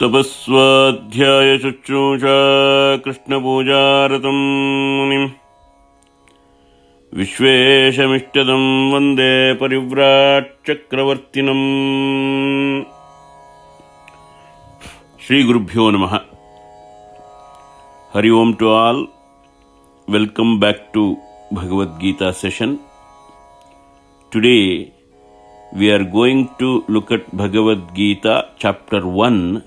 तपस्वाध्याय शुश्रूषा कृष्णपूजारतं मुनिम् विश्वेशमिष्टदं वन्दे परिव्राट् चक्रवर्तिनम्. Shri Gurubhyo Namaha. Hari Om to all. Welcome back to Bhagavad Gita session. Today we are going to look at Bhagavad Gita chapter 1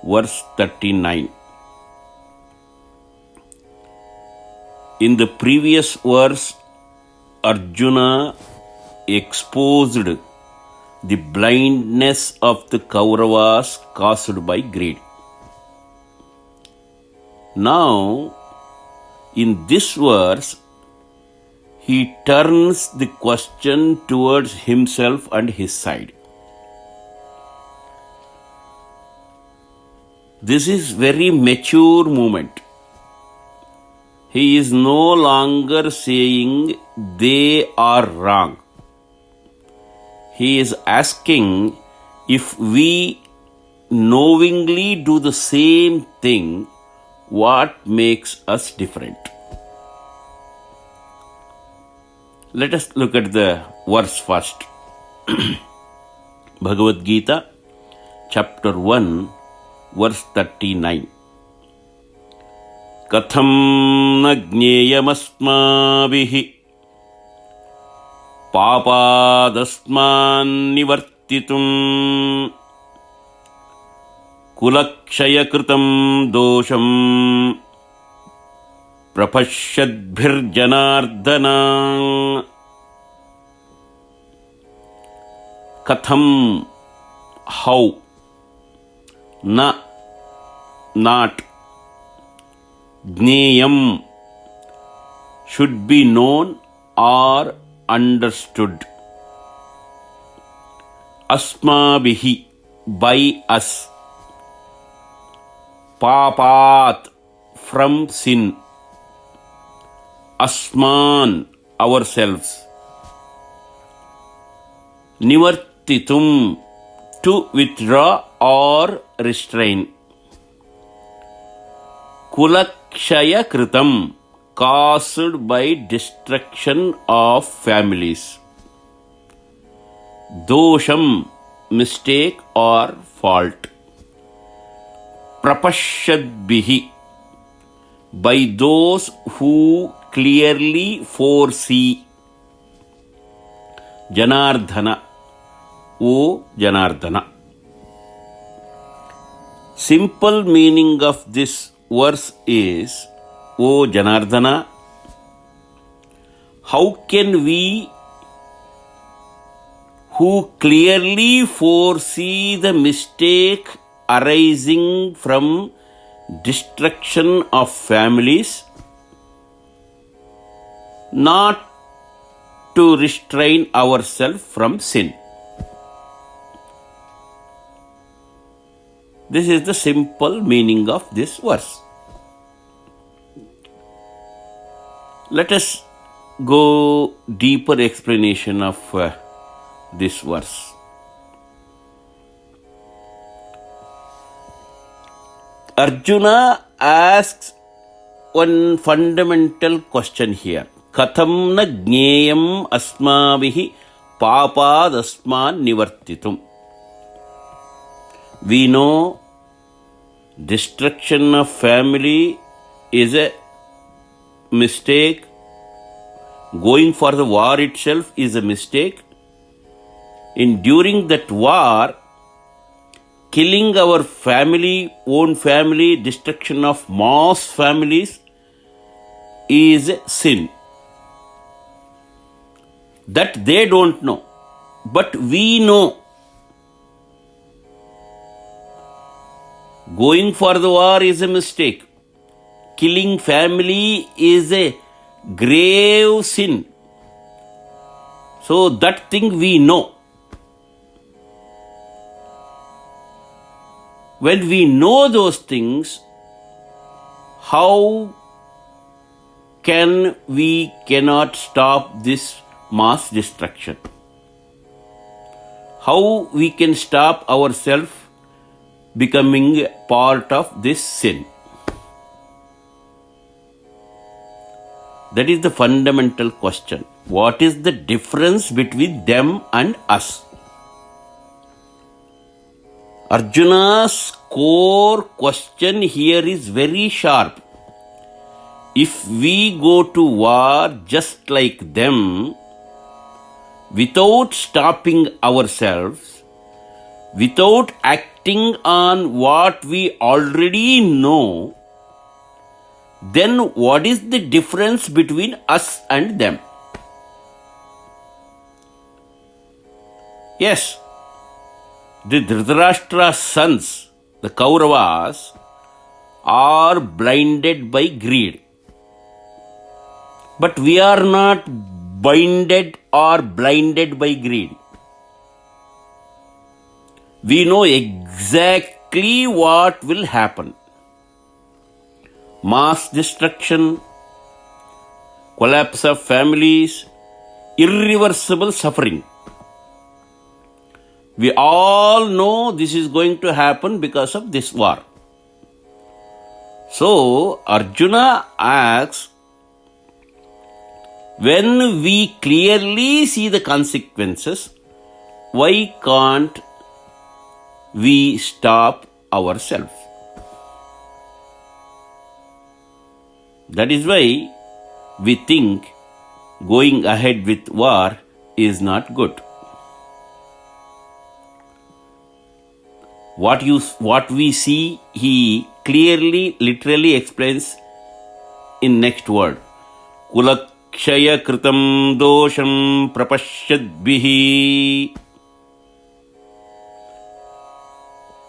verse 39. In the previous verse, Arjuna exposed the blindness of the Kauravas caused by greed. Now, in this verse, he turns the question towards himself and his side. This is very mature movement. He is no longer saying they are wrong. He is asking if we knowingly do the same thing, what makes us different? Let us look at the verse first. Bhagavad Gita, chapter 1, verse 39. Katham na jneyam-asmabhihi पापादस्मान् निवर्तितुं कुलक्षयकृतं दोषं प्रपश्यद्भिर्जनार्दन. कथं, how, na, not, jneyam, should be known or understood. Asmabhihi, by us. Papat, from sin. Asman, ourselves. Nivartitum, to withdraw or restrain. Kulakshaya kritam, caused by destruction of families. Dosham, mistake or fault. Prapashyadbihi, by those who clearly foresee. Janardhana, O Janardhana. Simple meaning of this verse is, O Janardhana, how can we who clearly foresee the mistake arising from destruction of families, not to restrain ourselves from sin? This is the simple meaning of this verse. Let us go deeper explanation of this verse. Arjuna asks one fundamental question here. Katham na jneyam asmabhihi papadasman nivartitum. We know destruction of family is a mistake. Going for the war itself is a mistake. During that war, killing our family, own family, destruction of mass families is a sin. That they don't know, but we know. Going for the war is a mistake. Killing family is a grave sin. So that thing we know. When we know those things, how we cannot stop this mass destruction? How we can stop ourselves becoming part of this sin? That is the fundamental question. What is the difference between them and us? Arjuna's core question here is very sharp. If we go to war just like them, without stopping ourselves, without acting on what we already know, then what is the difference between us and them? Yes, the Dhritarashtra's sons, the Kauravas, are blinded by greed. But we are not blinded or blinded by greed. We know exactly what will happen. Mass destruction, collapse of families, irreversible suffering. We all know this is going to happen because of this war. So Arjuna asks, when we clearly see the consequences, why can't we stop ourselves? That is why we think going ahead with war is not good. What we see, he clearly, literally explains in next word. Kulakshaya kritam dosham prapashyadbihi.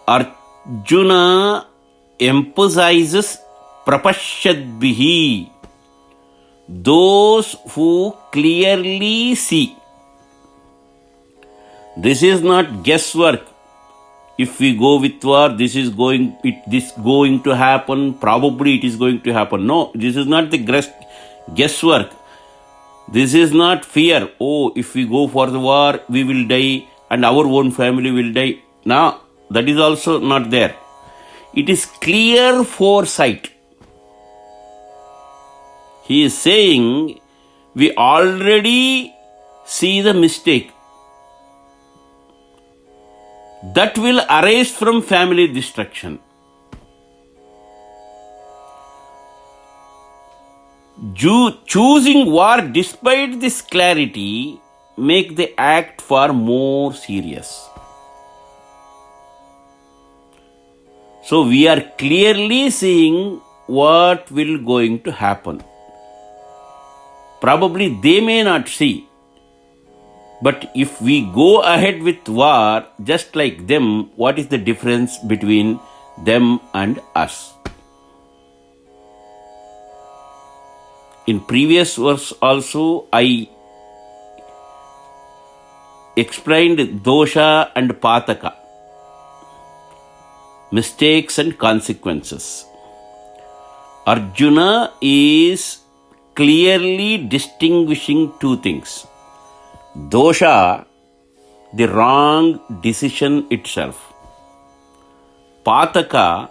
Arjuna emphasizes prapashyadbihi, those who clearly see. This is not guesswork. If we go with war, this going to happen, probably it is going to happen. No, this is not the guesswork. This is not fear. Oh, if we go for the war, we will die and our own family will die. No, that is also not there. It is clear foresight. He is saying, we already see the mistake that will arise from family destruction. Choosing war despite this clarity make the act far more serious. So we are clearly seeing what will going to happen. Probably they may not see. But if we go ahead with war just like them, what is the difference between them and us? In previous verse also, I explained dosha and pataka, mistakes and consequences. Arjuna is clearly distinguishing two things. Dosha, the wrong decision itself. Pataka,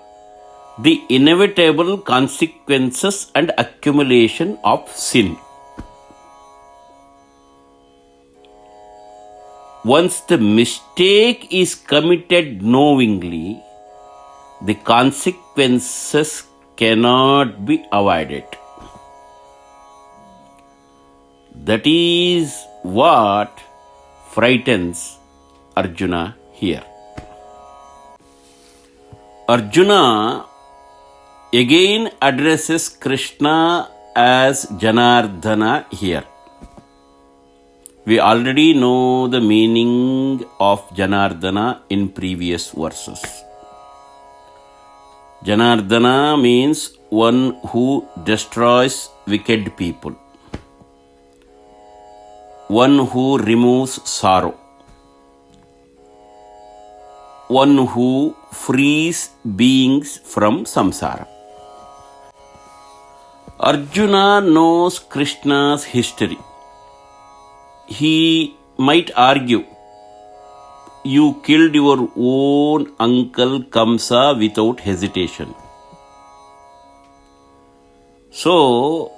the inevitable consequences and accumulation of sin. Once the mistake is committed knowingly, the consequences cannot be avoided. That is what frightens Arjuna here. Arjuna again addresses Krishna as Janardana here. We already know the meaning of Janardana in previous verses. Janardana means one who destroys wicked people, one who removes sorrow, one who frees beings from samsara. Arjuna knows Krishna's history. He might argue, you killed your own uncle Kamsa without hesitation. So,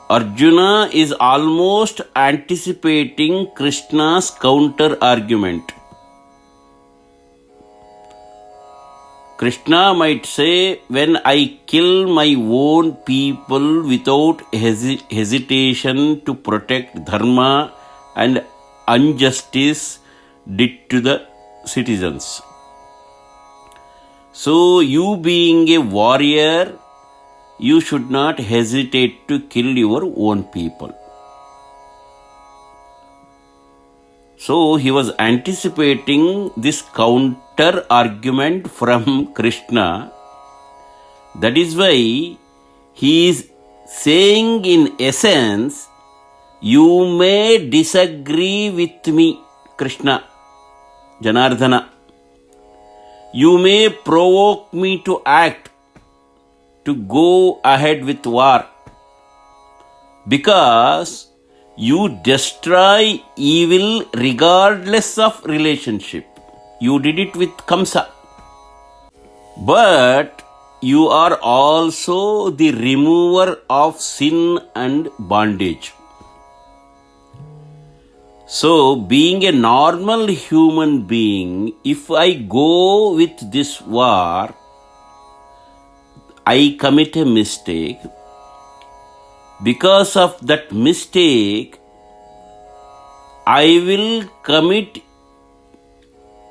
Arjuna is almost anticipating Krishna's counter argument. Krishna might say, when I kill my own people without hesitation to protect dharma and injustice did to the citizens. So you being a warrior, you should not hesitate to kill your own people. So he was anticipating this counter argument from Krishna. That is why he is saying in essence, you may disagree with me, Krishna, Janardhana. You may provoke me to act, to go ahead with war, because you destroy evil regardless of relationship. You did it with Kamsa. But you are also the remover of sin and bondage. So, being a normal human being, if I go with this war, I commit a mistake. Because of that mistake, I will commit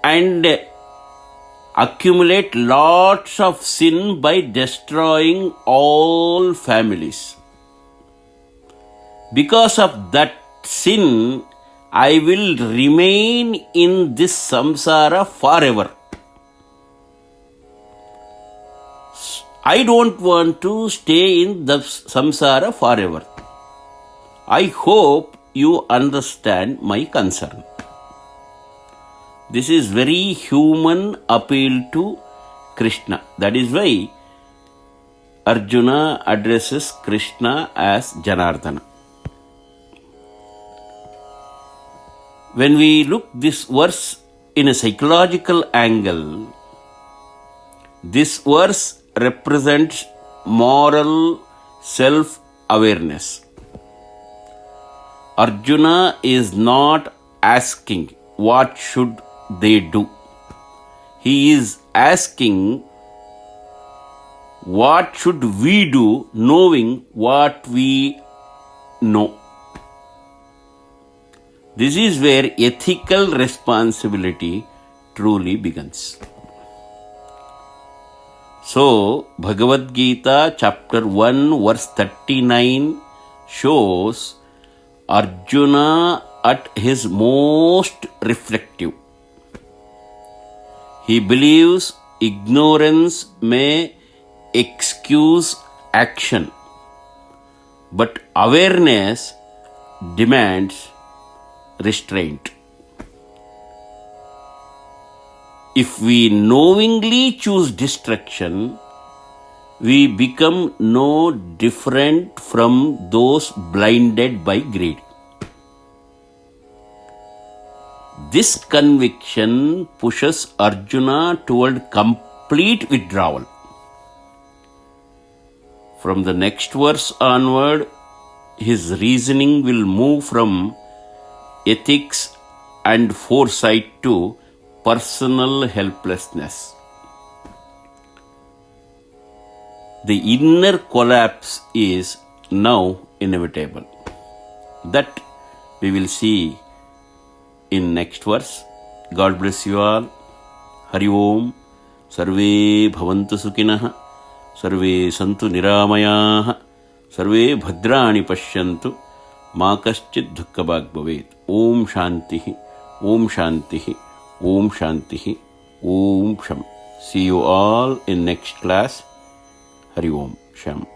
and accumulate lots of sin by destroying all families. Because of that sin, I will remain in this samsara forever. I don't want to stay in the samsara forever. I hope you understand my concern. This is very human appeal to Krishna. That is why Arjuna addresses Krishna as Janardhana. When we look this verse in a psychological angle, this verse represents moral self-awareness. Arjuna is not asking what should they do. He is asking what should we do, knowing what we know. This is where ethical responsibility truly begins. So, Bhagavad Gita chapter 1 verse 39 shows Arjuna at his most reflective. He believes ignorance may excuse action, but awareness demands restraint. If we knowingly choose destruction, we become no different from those blinded by greed. This conviction pushes Arjuna toward complete withdrawal. From the next verse onward, his reasoning will move from ethics and foresight to personal helplessness. The inner collapse is now inevitable. That we will see in next verse. God bless you all. Hari Om. Sarve bhavantu sukhinah. Sarve santu niramayah. Sarve bhadrani pashyantu. Ma kaschid dukkhabhag bhavet. Om Shantihi. Om Shantihi. Om Shantihi. Om Sham. See you all in next class. Hari Om Sham.